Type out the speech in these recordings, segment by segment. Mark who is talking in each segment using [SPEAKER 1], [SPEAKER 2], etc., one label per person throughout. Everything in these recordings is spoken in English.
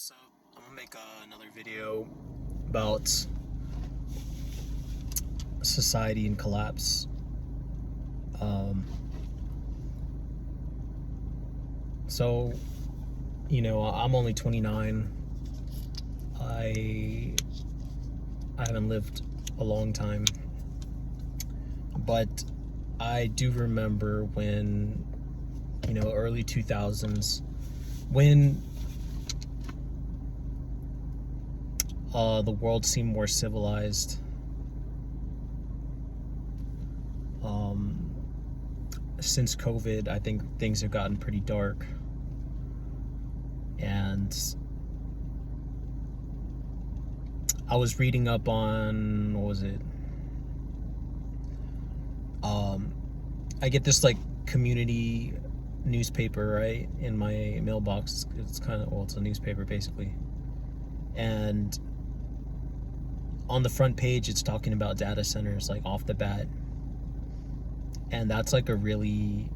[SPEAKER 1] So I'm gonna make another video about society and collapse. Um, so, I'm only 29. I haven't lived a long time, but I do remember when, early 2000s, when the world seemed more civilized. Since COVID, I think things have gotten pretty dark, and I was reading up on, what was it? I get this like community newspaper, right, in my mailbox. It's kind of, it's a newspaper basically, and on the front page it's talking about data centers like off the bat, and that's like a really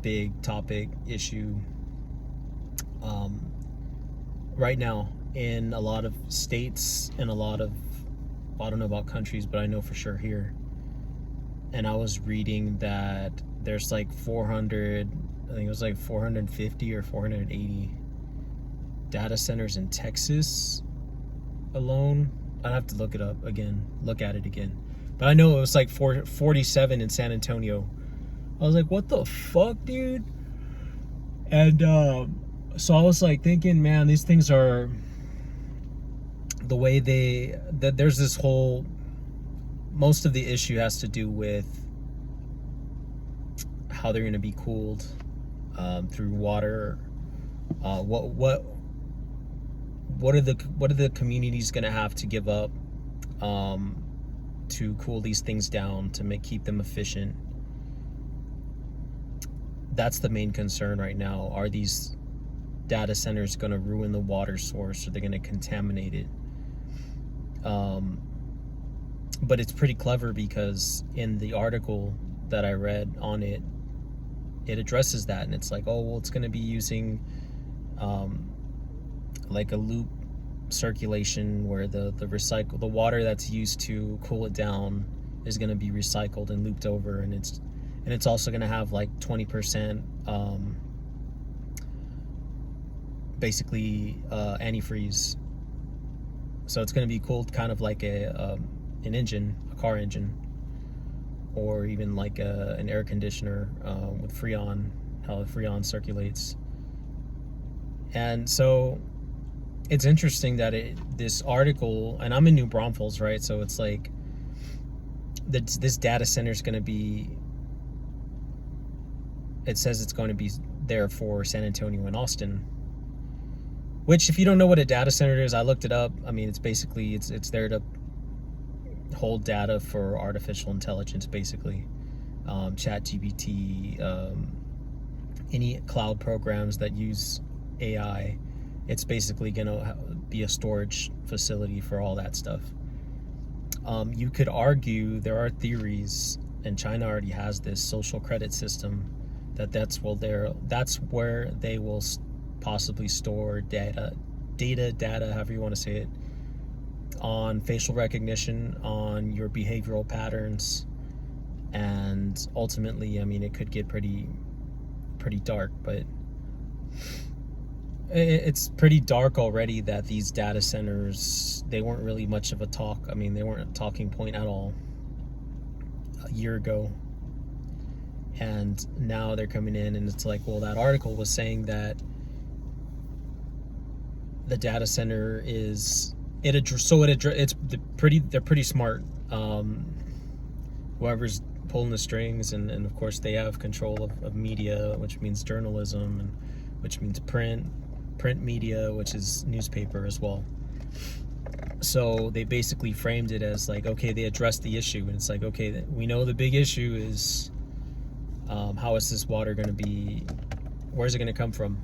[SPEAKER 1] big topic issue right now in a lot of states and a lot of, I don't know about countries, but I know for sure here. And I was reading that there's like 400, I think it was like 450 or 480 data centers in Texas alone. I'd have to look at it again. But I know it was like 47 in San Antonio. I was like, what the fuck, dude? And so I was like thinking, man, these things are the way there's this whole, most of the issue has to do with how they're going to be cooled through water. What are the communities going to have to give up to cool these things down to keep them efficient? That's the main concern right now. Are these data centers going to ruin the water source? Or they're going to contaminate it? But it's pretty clever because in the article that I read on it, it addresses that, and it's like, oh, well, it's going to be using like a loop circulation where the water that's used to cool it down is going to be recycled and looped over, and it's also going to have like 20% basically antifreeze. So it's going to be cooled kind of like an car engine, or even like an air conditioner with Freon, how the Freon circulates. And so it's interesting that this article, and I'm in New Braunfels, right? So it's like this data center is going to be, it says it's going to be there for San Antonio and Austin. Which, if you don't know what a data center is, I looked it up. I mean, it's basically, it's there to hold data for artificial intelligence, basically. ChatGPT, any cloud programs that use AI, it's basically going to be a storage facility for all that stuff. You could argue, there are theories, and China already has this social credit system, that's where they will possibly store data, however you want to say it, on facial recognition, on your behavioral patterns, and ultimately, I mean, it could get pretty dark, but it's pretty dark already that these data centers, they weren't really much of a talk. I mean, they weren't a talking point at all a year ago. And now they're coming in, and it's like, well, that article was saying that the data center is they're pretty smart. Whoever's pulling the strings, and of course they have control of media, which means journalism, and which means print media, which is newspaper as well. So they basically framed it as like, okay, they addressed the issue, and it's like, okay, we know the big issue is how is this water going to be, where's it going to come from,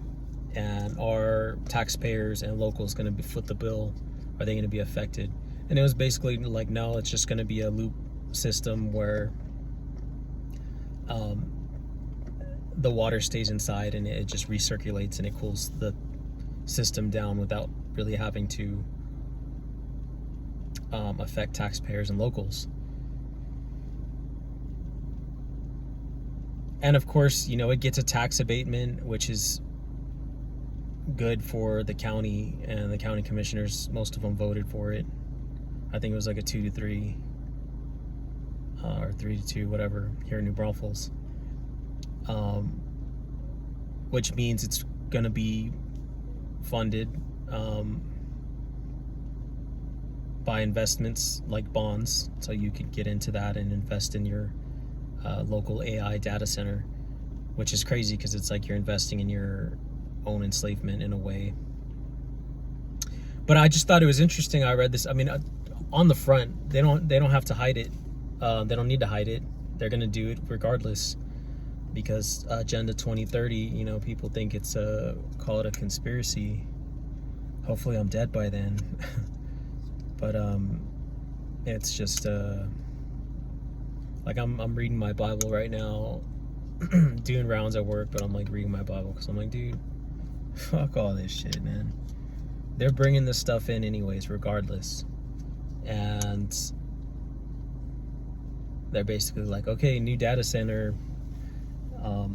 [SPEAKER 1] and are taxpayers and locals going to foot the bill? Are they going to be affected? And it was basically like, no, it's just going to be a loop system where the water stays inside and it just recirculates and it cools the system down without really having to affect taxpayers and locals. And of course, you know, it gets a tax abatement, which is good for the county and the county commissioners. Most of them voted for it. I think it was like a 2-3 or 3-2, whatever, here in New Braunfels. Which means it's going to be funded by investments like bonds, so you could get into that and invest in your local AI data center, which is crazy because it's like you're investing in your own enslavement in a way. But I just thought it was interesting. I read this. I mean, on the front, they don't have to hide it. They don't need to hide it. They're gonna do it regardless, because Agenda 2030. You know, people think it's call it a conspiracy. Hopefully, I'm dead by then. But it's just like I'm reading my Bible right now, doing rounds at work, but I'm like reading my Bible because I'm like, dude, fuck all this shit, man. They're bringing this stuff in anyways, regardless. And they're basically like, okay, new data center,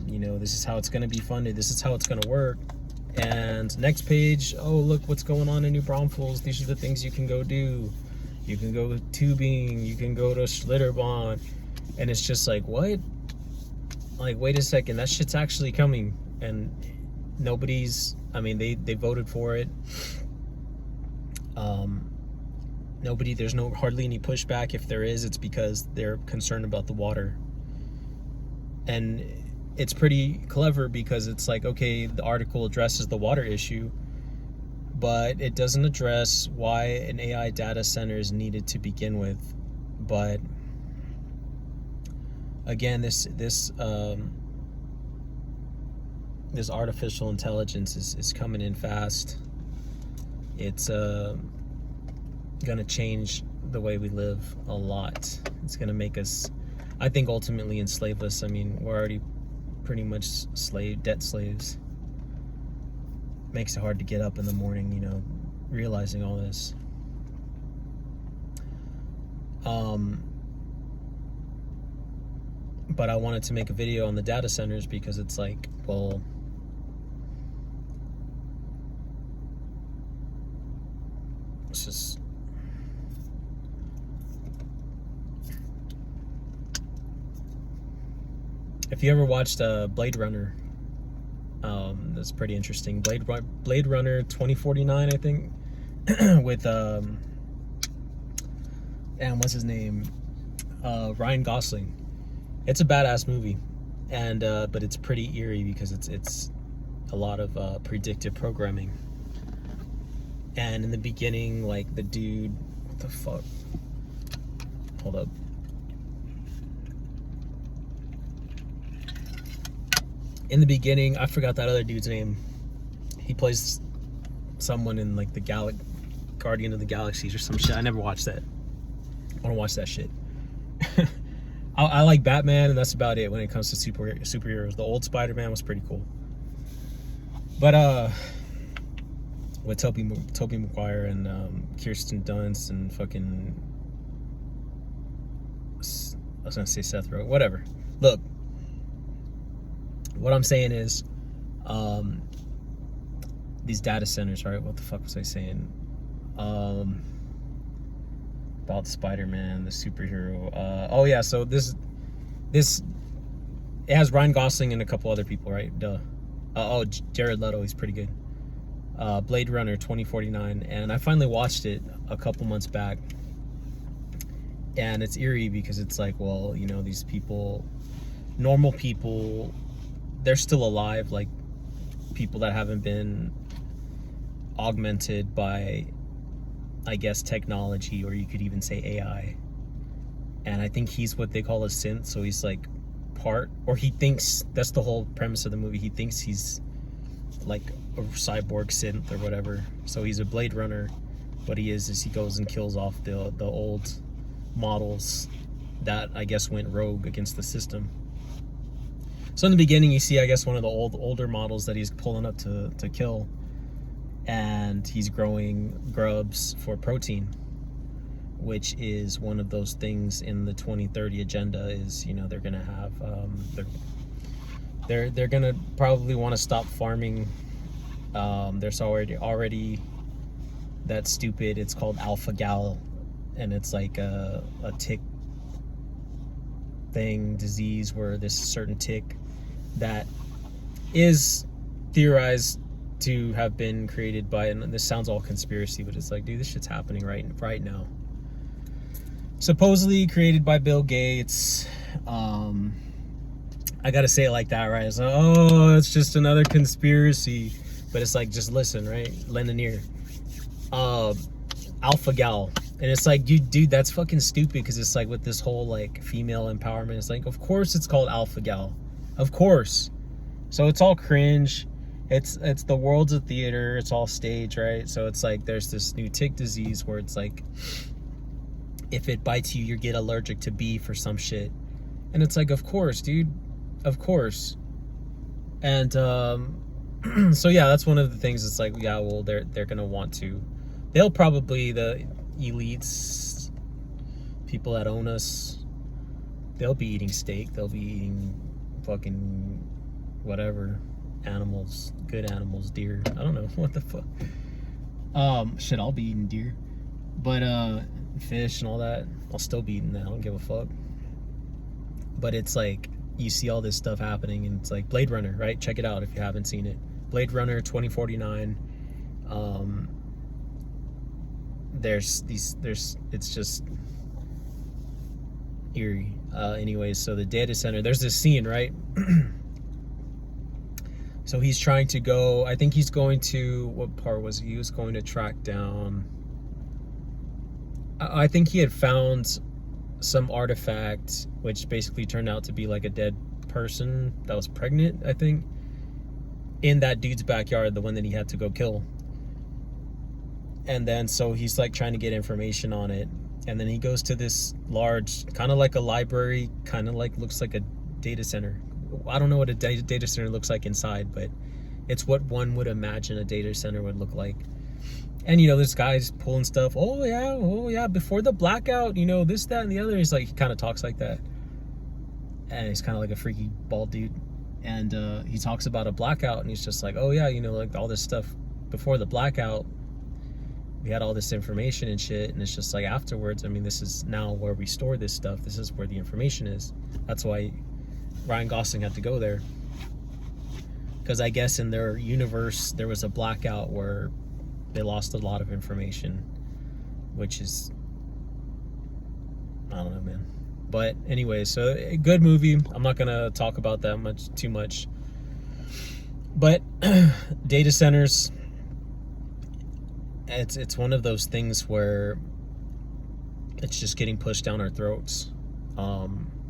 [SPEAKER 1] you know, this is how it's going to be funded. This is how it's going to work. And next page, oh, look what's going on in New Braunfels. These are the things you can go do. You can go tubing. You can go to Schlitterbahn. And it's just like, what? Like, wait a second. That shit's actually coming. And nobody's, I mean, they voted for it. There's hardly any pushback. If there is, it's because they're concerned about the water. And it's pretty clever because it's like, okay, the article addresses the water issue, but it doesn't address why an AI data center is needed to begin with. But again, this artificial intelligence is coming in fast. It's gonna change the way we live a lot. It's gonna make us, I think, ultimately enslave us. I mean, we're already pretty much debt slaves. Makes it hard to get up in the morning, you know, realizing all this. But I wanted to make a video on the data centers because it's like, well, it's just, if you ever watched Blade Runner, that's pretty interesting. Blade Runner 2049, I think, with and what's his name, Ryan Gosling. It's a badass movie, and but it's pretty eerie because it's a lot of predictive programming. And in the beginning, like the dude, what the fuck? Hold up. In the beginning, I forgot that other dude's name. He plays someone in like the Guardian of the Galaxies or some shit. I never watched that. I want to watch that shit. I like Batman, and that's about it when it comes to superheroes. The old Spider-Man was pretty cool. But with Tobey Maguire and Kirsten Dunst and fucking, I was gonna say Seth Rogen, whatever. Look, what I'm saying is, these data centers, right? What the fuck was I saying? About Spider-Man, the superhero. Oh yeah, so this it has Ryan Gosling and a couple other people, right? Duh. Jared Leto, he's pretty good. Blade Runner 2049, and I finally watched it a couple months back, and it's eerie because it's like, well, you know, these people, normal people, they're still alive, like people that haven't been augmented by, I guess, technology, or you could even say AI. And I think he's what they call a synth, so he's like or he thinks, that's the whole premise of the movie, he thinks he's like a cyborg synth or whatever. So he's a Blade Runner. What he is he goes and kills off the old models that I guess went rogue against the system. So in the beginning, you see, I guess, one of the older models that he's pulling up to kill. and he's growing grubs for protein, which is one of those things in the 2030 agenda. Is, you know, they're gonna have they're gonna probably want to stop farming. There's already that stupid, it's called alpha-gal, and it's like a tick thing, disease, where this certain tick that is theorized to have been created by, and this sounds all conspiracy, but it's like, dude, this shit's happening right now. Supposedly created by Bill Gates. I gotta say it like that, right? It's like, oh, it's just another conspiracy. But it's like, just listen, right? Lend an ear. Alpha-gal. And it's like, dude, that's fucking stupid, because it's like with this whole like female empowerment, it's like, of course it's called alpha-gal. Of course. So it's all cringe. It's the world's a theater. It's all stage, right? So it's like there's this new tick disease where it's like, if it bites you, you get allergic to beef or some shit. And it's like, of course, dude. Of course. And so yeah, that's one of the things. It's like, yeah, well, they're gonna want to. They'll probably, the elites, people that own us, they'll be eating steak. They'll be eating fucking whatever animals, good animals, deer. I don't know what the fuck. Shit, I'll be eating deer, but fish and all that, I'll still be eating that. I don't give a fuck. But it's like, you see all this stuff happening, and it's like Blade Runner, right? Check it out if you haven't seen it. Blade Runner 2049. It's just eerie. Anyways, so the data center, there's this scene, right? So he's trying to go, I think he's going to, what part was he? He was going to track down, I think he had found some artifact, which basically turned out to be like a dead person that was pregnant, I think, in that dude's backyard, the one that he had to go kill. And then so he's like trying to get information on it, and then he goes to this large, kind of like a library, kind of like, looks like a data center. I don't know what a data center looks like inside, but it's what one would imagine a data center would look like. And, you know, this guy's pulling stuff. Oh yeah, before the blackout, you know, this, that, and the other. He's like, he kind of talks like that. And he's kind of like a freaky bald dude. And he talks about a blackout, and he's just like, oh yeah, you know, like all this stuff before the blackout, we had all this information and shit. And it's just like, afterwards, I mean, this is now where we store this stuff. This is where the information is. That's why Ryan Gosling had to go there. Because I guess in their universe, there was a blackout where they lost a lot of information, which is, I don't know, man. But anyway, so a good movie. I'm not gonna talk about that too much. But data centers, it's one of those things where it's just getting pushed down our throats.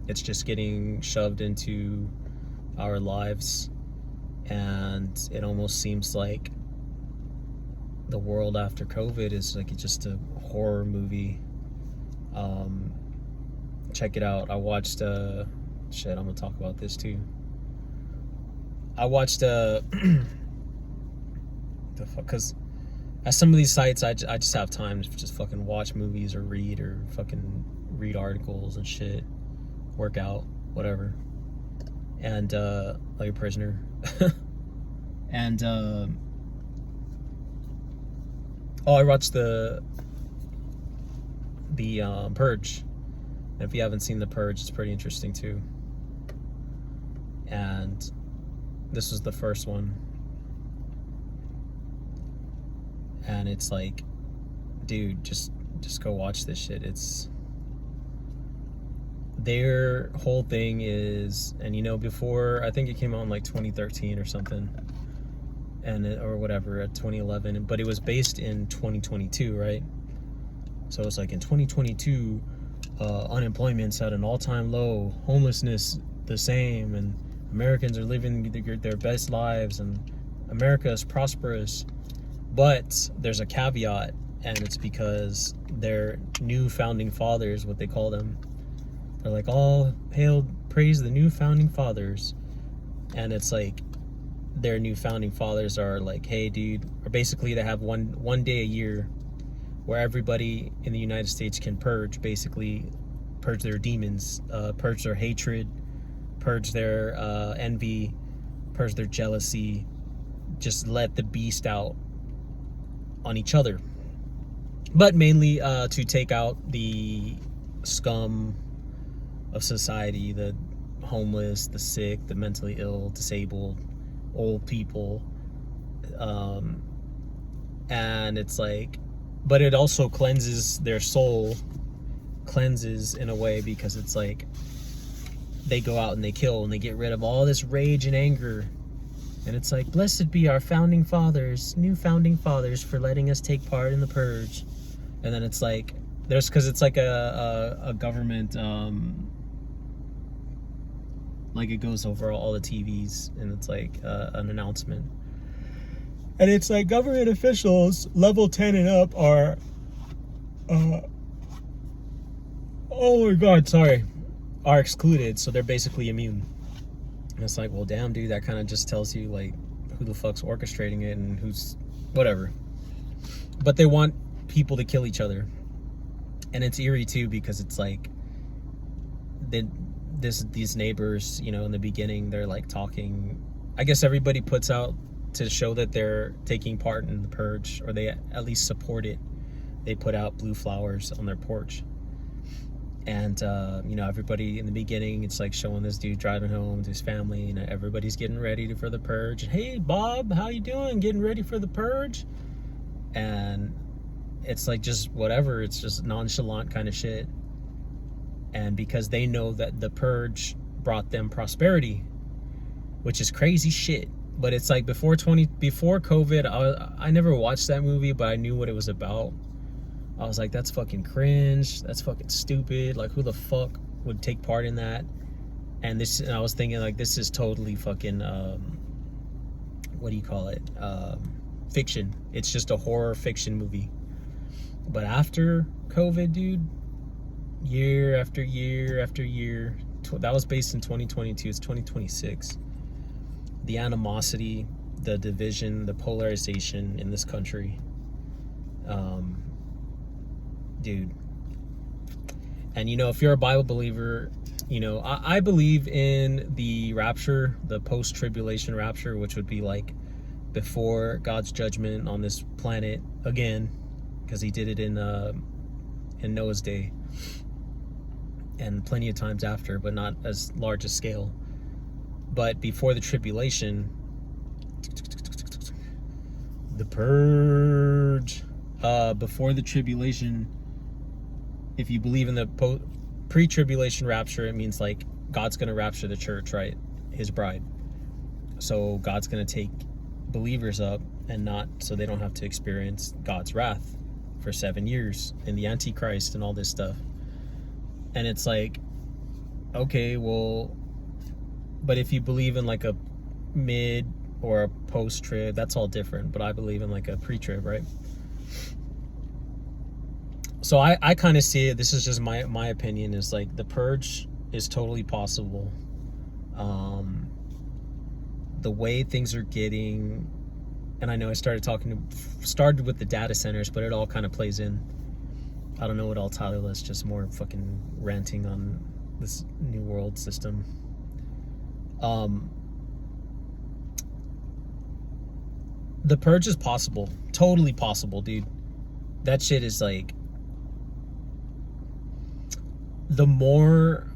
[SPEAKER 1] It's just getting shoved into our lives, and it almost seems like the world after COVID is like just a horror movie. Check it out. I watched shit, I'm gonna talk about this too. I watched the fuck, because at some of these sites I just have time to just fucking watch movies or fucking read articles and shit, work out, whatever, and like a prisoner. And I watched the Purge. And if you haven't seen The Purge, it's pretty interesting too. And this was the first one. And it's like, dude, just go watch this shit. It's, their whole thing is, and you know, before, I think it came out in like 2013 or something, and or whatever, at 2011, but it was based in 2022, right? So it's like in 2022, unemployment's at an all-time low, homelessness the same, and Americans are living their best lives, and America is prosperous. But there's a caveat, and it's because their new founding fathers, what they call them, they're like, all hail, praise the new founding fathers. And it's like, their new founding fathers are like, hey dude, basically they have one day a year where everybody in the United States can purge their demons, purge their hatred, purge their envy, purge their jealousy, just let the beast out on each other. But mainly to take out the scum of society, the homeless, the sick, the mentally ill, disabled, old people. And it's like, but it also cleanses their soul, cleanses in a way, because it's like they go out and they kill and they get rid of all this rage and anger. And it's like, blessed be our founding fathers, new founding fathers, for letting us take part in the purge. And then it's like, because it's like a government, like it goes over all the TVs, and it's like an announcement. And it's like government officials, level 10 and up, are, oh my God, sorry, are excluded. So they're basically immune. And it's like, well, damn, dude, that kind of just tells you, like, who the fuck's orchestrating it and who's, whatever. But they want people to kill each other. And it's eerie, too, because it's like, these neighbors, you know, in the beginning, they're, like, talking. I guess everybody puts out to show that they're taking part in the purge, or they at least support it. They put out blue flowers on their porch. And, you know, everybody in the beginning, it's like showing this dude driving home to his family. You know, everybody's getting ready for the purge. Hey, Bob, how you doing? Getting ready for the purge? And it's like just whatever. It's just nonchalant kind of shit. And because they know that the purge brought them prosperity, which is crazy shit. But it's like before COVID, I never watched that movie, but I knew what it was about. I was like, that's fucking cringe. That's fucking stupid. Like, who the fuck would take part in that? And I was thinking, like, this is totally fucking, what do you call it? Fiction. It's just a horror fiction movie. But after COVID, dude, year after year after year, that was based in 2022. It's 2026. The animosity, the division, the polarization in this country. Dude. And, you know, if you're a Bible believer, you know, I believe in the rapture, the post-tribulation rapture, which would be like before God's judgment on this planet again, because he did it in Noah's day, and plenty of times after, but not as large a scale. But before the tribulation, the purge, before the tribulation, if you believe in the pre-tribulation rapture, it means like God's going to rapture the church, right? His bride. So God's going to take believers up, and not so they don't have to experience God's wrath for 7 years in the Antichrist and all this stuff. And it's like, okay, well, but if you believe in like a mid or a post-trib, that's all different. But I believe in like a pre-trib, right? So I kind of see it, this is just my opinion, is like the purge is totally possible. The way things are getting, and I know I started with the data centers, but it all kind of plays in. I don't know what I'll title this, just more fucking ranting on this new world system. The purge is possible, totally possible, dude. That shit is like, the more,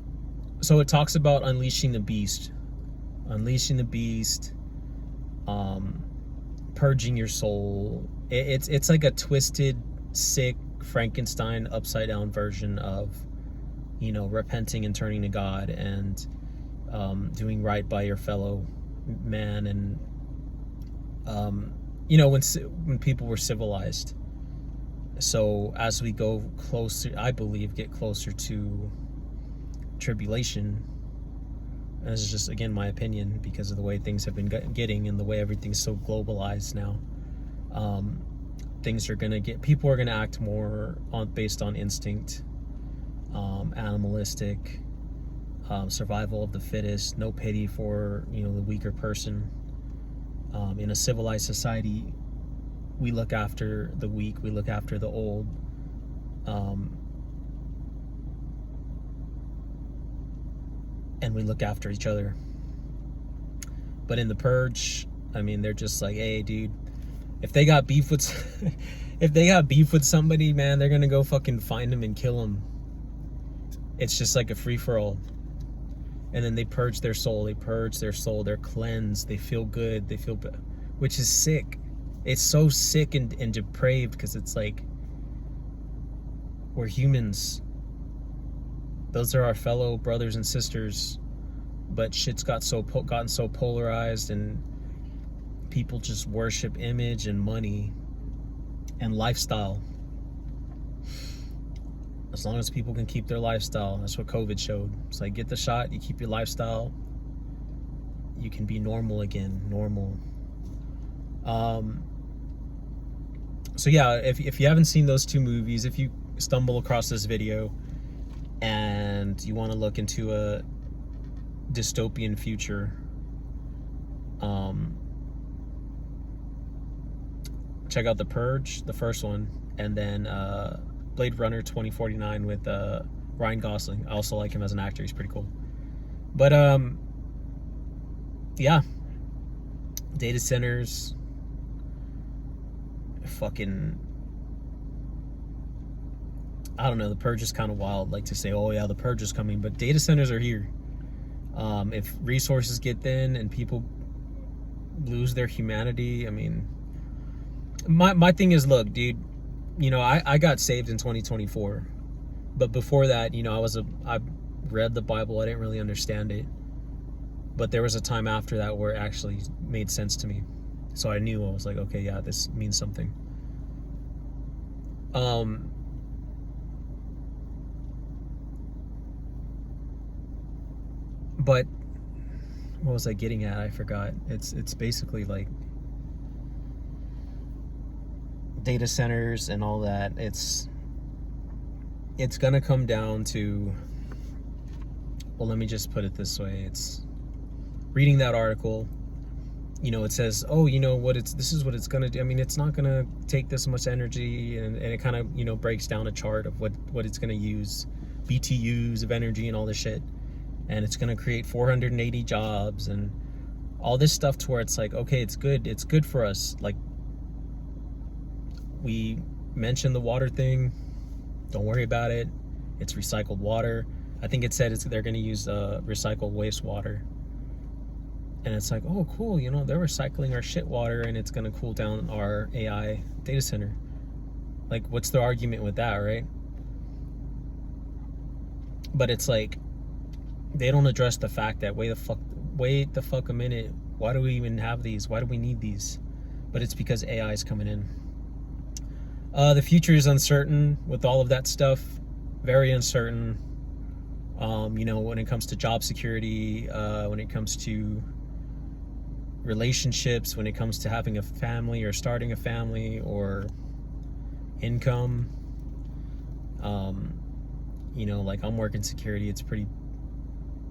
[SPEAKER 1] so it talks about unleashing the beast, purging your soul. It's like a twisted, sick Frankenstein upside down version of, you know, repenting and turning to God, and doing right by your fellow man, and you know, when people were civilized. So as we go closer, I believe, get closer to tribulation, and this is just, again, my opinion, because of the way things have been getting and the way everything's so globalized now, people are going to act more based on instinct, animalistic, survival of the fittest, no pity for, you know, the weaker person. In a civilized society, we look after the weak, we look after the old. And we look after each other. But in The Purge, I mean, they're just like, hey, dude, if they got beef with if they got beef with somebody, man, they're gonna go fucking find them and kill them. It's just like a free-for-all. And then they purge their soul, they're cleansed, they feel good, which is sick. It's so sick and depraved, because it's like, we're humans. Those are our fellow brothers and sisters, but shit's gotten so polarized, and people just worship image and money and lifestyle. As long as people can keep their lifestyle, that's what COVID showed. It's like, get the shot, you keep your lifestyle, you can be normal again, normal. So yeah, if you haven't seen those two movies, if you stumble across this video and you want to look into a dystopian future, check out The Purge, the first one, and then Blade Runner 2049 with Ryan Gosling. I also like him as an actor, he's pretty cool. But yeah, data centers, fucking, I don't know, The Purge is kind of wild, like to say, oh yeah, The Purge is coming, but data centers are here. If resources get thin and people lose their humanity, I mean, my thing is, look, dude, you know, I got saved in 2024, but before that, you know, I read the Bible, I didn't really understand it, but there was a time after that where it actually made sense to me, so I knew, I was like, okay, yeah, this means something. But what was I getting at? I forgot. It's basically like data centers and all that. It's gonna come down to, well, let me just put it this way. It's reading that article, you know, it says, oh, you know what, this is what it's gonna do. I mean, it's not gonna take this much energy, and it kind of, you know, breaks down a chart of what it's gonna use, BTUs of energy and all this shit. And it's going to create 480 jobs and all this stuff, to where it's like, okay, it's good for us. Like, we mentioned the water thing, don't worry about it, it's recycled water. I think it said they're going to use recycled wastewater, and it's like, oh cool, you know, they're recycling our shit water, and it's going to cool down our AI data center. Like, what's the argument with that, right? But it's like, they don't address the fact that, wait the fuck a minute, why do we even have these? Why do we need these? But it's because AI is coming in. The future is uncertain with all of that stuff, very uncertain. You know, when it comes to job security, when it comes to relationships, when it comes to having a family or starting a family, or income. You know, like, I'm working security, it's pretty,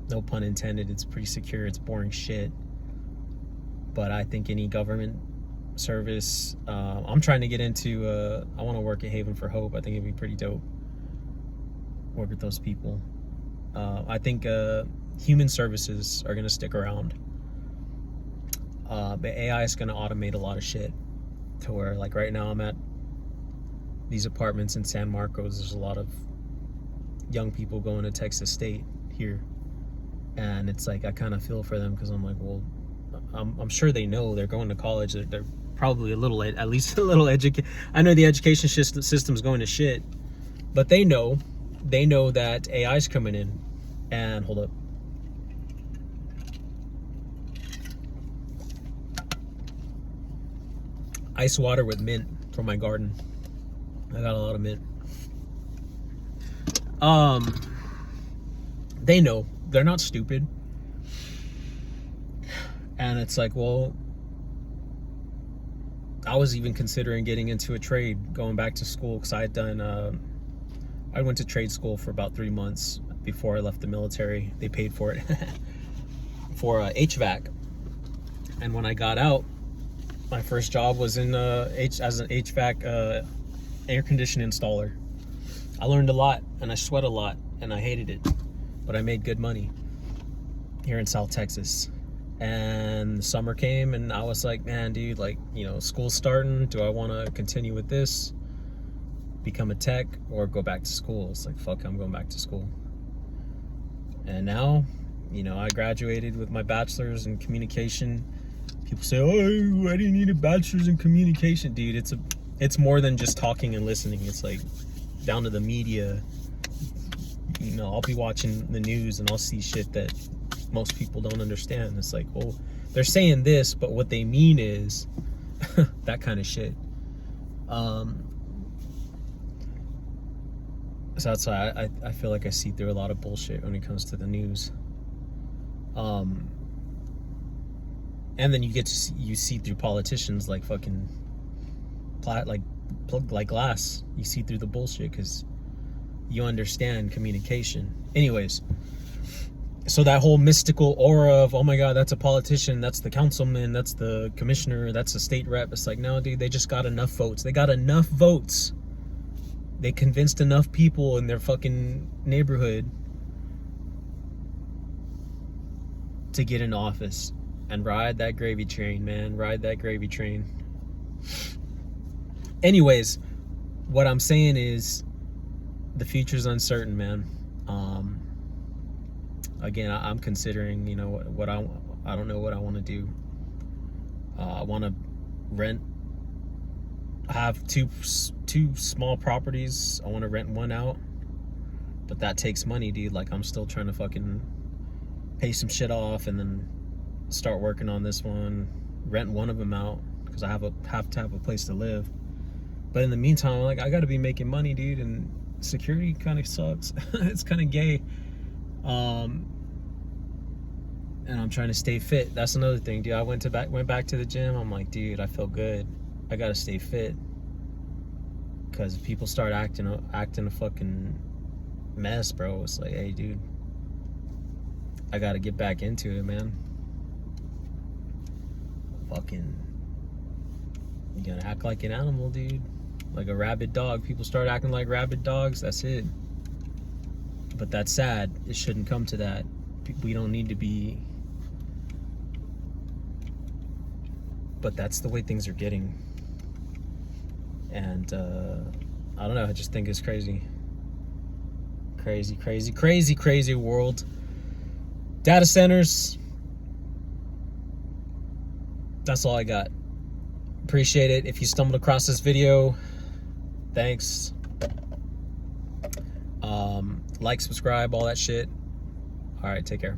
[SPEAKER 1] no pun intended, it's pretty secure, it's boring shit. But I think any government service, I'm trying to get into, I want to work at Haven for Hope. I think it'd be pretty dope, work with those people. I think human services are going to stick around, but AI is going to automate a lot of shit, to where, like, right now I'm at these apartments in San Marcos, there's a lot of young people going to Texas State here. And it's like, I kind of feel for them, because I'm like, well, I'm sure they know they're going to college. They're probably at least a little educated. I know the education system's going to shit, but they know that AI's coming in. And hold up. Ice water with mint from my garden. I got a lot of mint. They know. They're not stupid. And it's like, well, I was even considering getting into a trade, going back to school, because I went to trade school for about 3 months before I left the military. They paid for it for HVAC. And when I got out, My first job was in as an HVAC air conditioning installer. I learned a lot and I sweat a lot and I hated it, but I made good money here in South Texas. And the summer came and I was like, man, dude, like, you know, school's starting. Do I want to continue with this, become a tech, or go back to school? It's like, fuck, I'm going back to school. And now, you know, I graduated with my bachelor's in communication. People say, oh, why do you need a bachelor's in communication? Dude, it's more than just talking and listening. It's like down to the media. You know, I'll be watching the news and I'll see shit that most people don't understand. It's like, well, they're saying this, but what they mean is that kind of shit. So that's why I feel like I see through a lot of bullshit when it comes to the news. And then you see through politicians like fucking like glass. You see through the bullshit because you understand communication. Anyways, so that whole mystical aura of, oh my god, that's a politician, that's the councilman, that's the commissioner, that's a state rep. It's like, no, dude, they just got enough votes. They got enough votes. They convinced enough people in their fucking neighborhood to get in office and ride that gravy train, man. Ride that gravy train. Anyways, what I'm saying is the future's uncertain, man. Again, I'm considering, you know, what I don't know what I want to do. I want to rent. I have two small properties. I want to rent one out, but that takes money, dude. Like, I'm still trying to fucking pay some shit off and then start working on this one, rent one of them out because I have to have a place to live. But in the meantime, like, I got to be making money, dude, and security kind of sucks. It's kind of gay. And I'm trying to stay fit. That's another thing, dude. I went back to the gym. I'm like, dude, I feel good. I gotta stay fit, because if people start acting a fucking mess, bro, it's like, hey, dude, I gotta get back into it, man. Fucking, you gotta act like an animal, dude, like a rabid dog. People start acting like rabid dogs. That's it. But that's sad. It shouldn't come to that. We don't need to be. But that's the way things are getting. And I don't know, I just think it's crazy. Crazy world. Data centers. That's all I got. Appreciate it. If you stumbled across this video, thanks. Like, subscribe, all that shit. All right, take care.